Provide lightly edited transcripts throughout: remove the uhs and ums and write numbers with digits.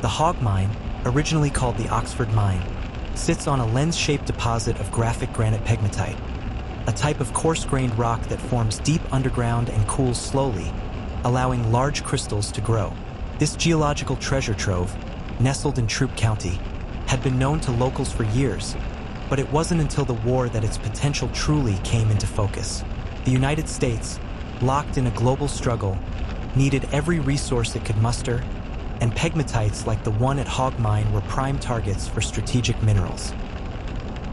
The Hogg Mine, originally called the Oxford Mine, sits on a lens-shaped deposit of graphic granite pegmatite, a type of coarse-grained rock that forms deep underground and cools slowly, allowing large crystals to grow. This geological treasure trove, nestled in Troup County, had been known to locals for years, but it wasn't until the war that its potential truly came into focus. The United States, locked in a global struggle, needed every resource it could muster, and pegmatites like the one at Hogg Mine were prime targets for strategic minerals.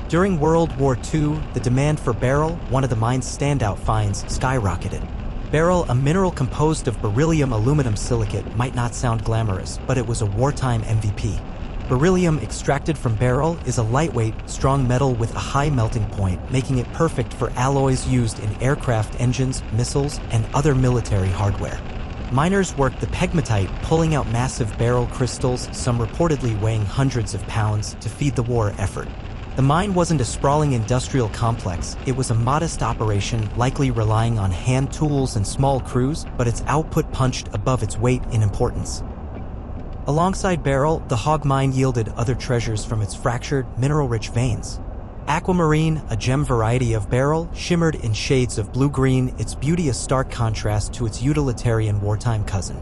During World War II, the demand for beryl, one of the mine's standout finds, skyrocketed. Beryl, a mineral composed of beryllium aluminum silicate, might not sound glamorous, but it was a wartime MVP. Beryllium extracted from beryl is a lightweight, strong metal with a high melting point, making it perfect for alloys used in aircraft engines, missiles, and other military hardware. Miners worked the pegmatite, pulling out massive beryl crystals, some reportedly weighing hundreds of pounds, to feed the war effort. The mine wasn't a sprawling industrial complex, it was a modest operation, likely relying on hand tools and small crews, but its output punched above its weight in importance. Alongside beryl, the Hogg Mine yielded other treasures from its fractured, mineral-rich veins. Aquamarine, a gem variety of beryl, shimmered in shades of blue-green, its beauty a stark contrast to its utilitarian wartime cousin.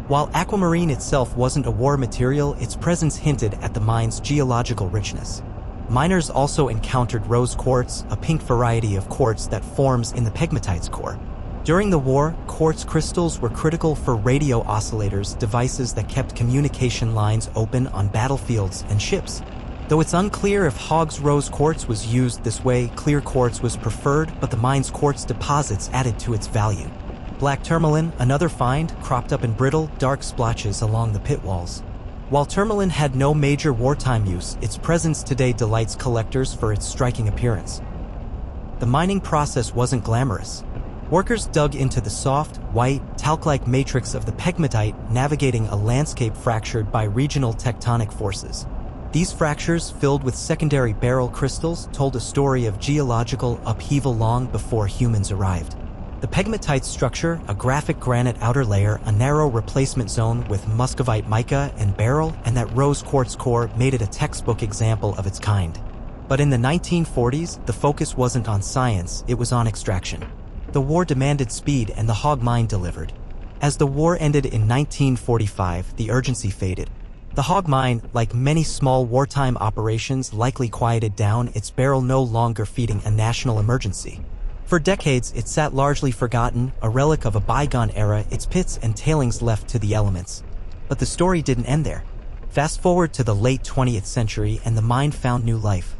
While aquamarine itself wasn't a war material, its presence hinted at the mine's geological richness. Miners also encountered rose quartz, a pink variety of quartz that forms in the pegmatite's core. During the war, quartz crystals were critical for radio oscillators, devices that kept communication lines open on battlefields and ships. Though it's unclear if Hogg's rose quartz was used this way, clear quartz was preferred, but the mine's quartz deposits added to its value. Black tourmaline, another find, cropped up in brittle, dark splotches along the pit walls. While tourmaline had no major wartime use, its presence today delights collectors for its striking appearance. The mining process wasn't glamorous. Workers dug into the soft, white, talc-like matrix of the pegmatite, navigating a landscape fractured by regional tectonic forces. These fractures, filled with secondary beryl crystals, told a story of geological upheaval long before humans arrived. The pegmatite's structure, a graphic granite outer layer, a narrow replacement zone with muscovite mica and beryl, and that rose quartz core made it a textbook example of its kind. But in the 1940s, the focus wasn't on science, it was on extraction. The war demanded speed, and the Hogg Mine delivered. As the war ended in 1945, the urgency faded. The Hogg Mine, like many small wartime operations, likely quieted down, its beryl no longer feeding a national emergency. For decades, it sat largely forgotten, a relic of a bygone era, its pits and tailings left to the elements. But the story didn't end there. Fast forward to the late 20th century, and the mine found new life.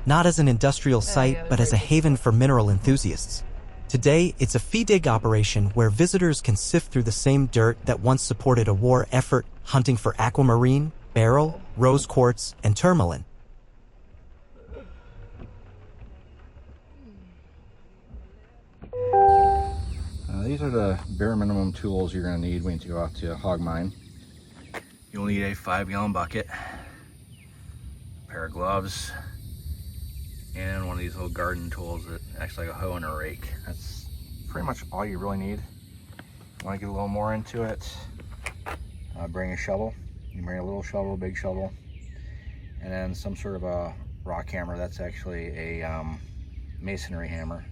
Not as an industrial site, but as a haven for mineral enthusiasts. Today, it's a fee-dig operation where visitors can sift through the same dirt that once supported a war effort, hunting for aquamarine, beryl, rose quartz, and tourmaline. These are the bare minimum tools you're going to need when you go out to Hogg Mine. You'll need a 5-gallon bucket, a pair of gloves, and one of these little garden tools that acts like a hoe and a rake. That's pretty much all you really need. If you want to get a little more into it, bring a shovel. You can bring a little shovel, big shovel, and then some sort of a rock hammer. That's actually a masonry hammer.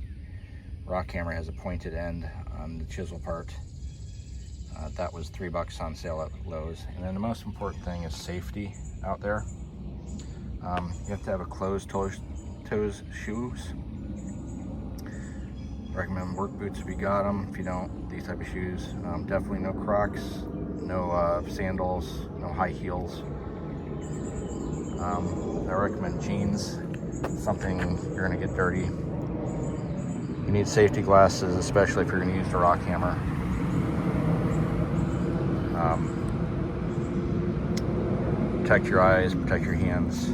Rock hammer has a pointed end on the chisel part. That was $3 on sale at Lowe's. And then the most important thing is safety out there. You have to have a closed toes shoes. Recommend work boots if you got them. If you don't, these type of shoes. Definitely no Crocs, no sandals, no high heels. I recommend jeans, something you're gonna get dirty. You need safety glasses, especially if you're gonna use the rock hammer. Protect your eyes, protect your hands.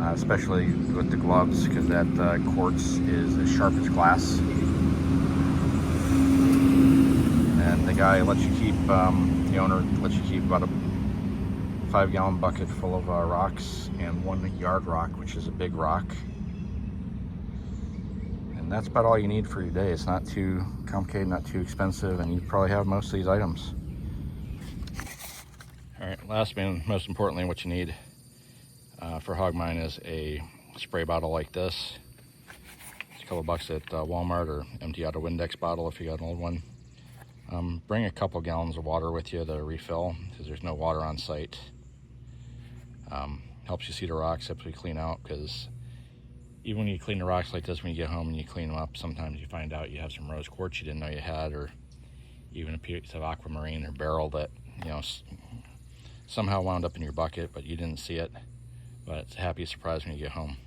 Especially with the gloves, because that quartz is as sharp as glass. And the guy lets you keep, the owner lets you keep about a 5-gallon bucket full of rocks and 1 yard rock, which is a big rock. And that's about all you need for your day. It's not too complicated, not too expensive, and you probably have most of these items. All Alright, last and most importantly, what you need for Hogg Mine is a spray bottle like this. It's a couple bucks at Walmart, or empty out a Windex bottle if you got an old one. Bring a couple gallons of water with you to refill, because there's no water on site. Helps you see the rocks, helps you clean out, because even when you clean the rocks like this, when you get home and you clean them up, sometimes you find out you have some rose quartz you didn't know you had, or even a piece of aquamarine or beryl that, you know, somehow wound up in your bucket, but you didn't see it. But it's a happy surprise when you get home.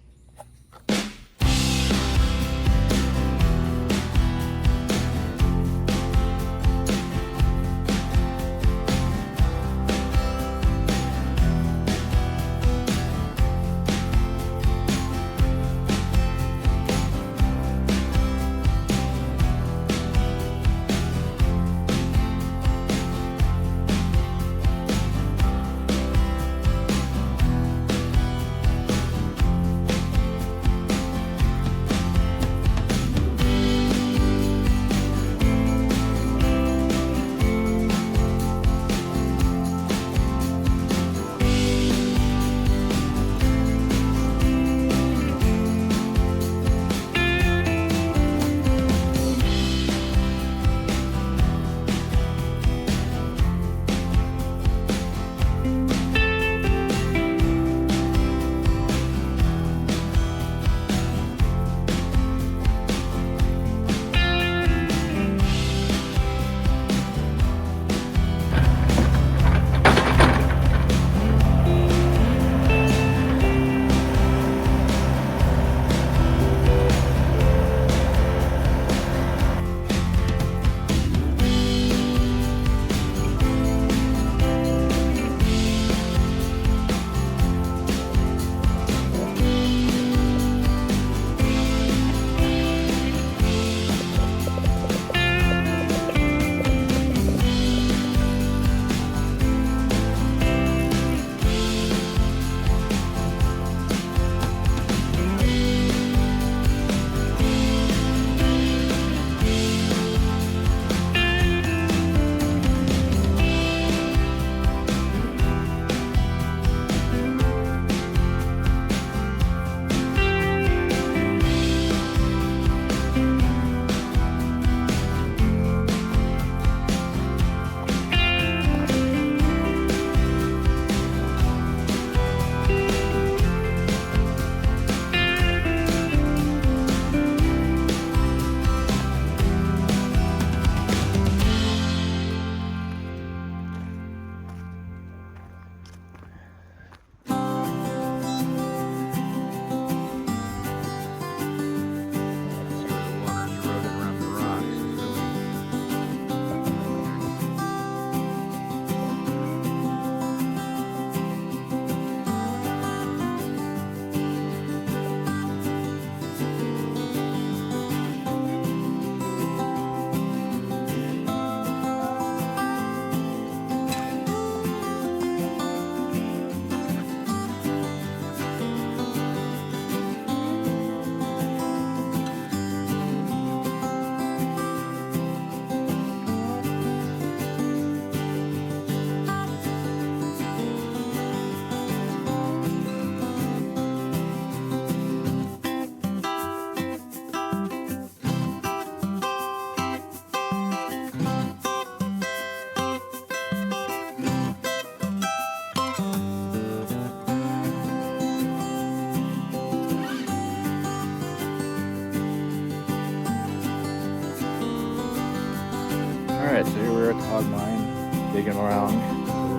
Alright, so here we're at the Hogg Mine, digging around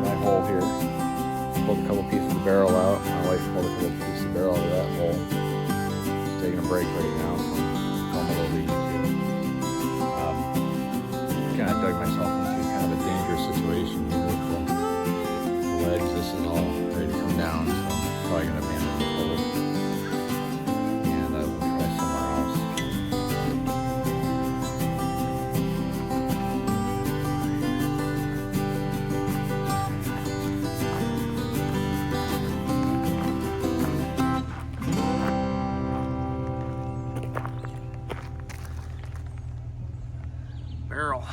my hole here. Pulled a couple pieces of beryl out. My wife pulled a couple pieces of beryl out of that hole. Just taking a break right now, so I'm filming a little YouTube. Kind of dug myself into kind of a dangerous situation here with the ledge. This is all ready to come down, so I'm probably going to abandon the hole. And I will try somewhere else. Barrel.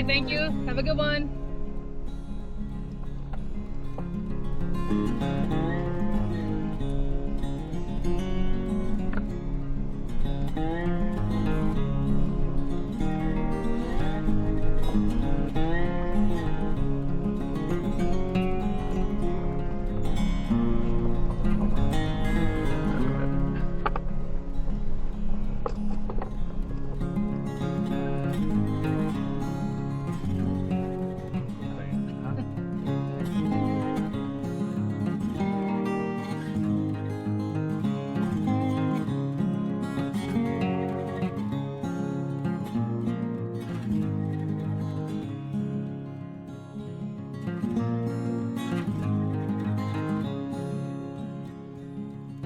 Okay, thank you. Have a good one.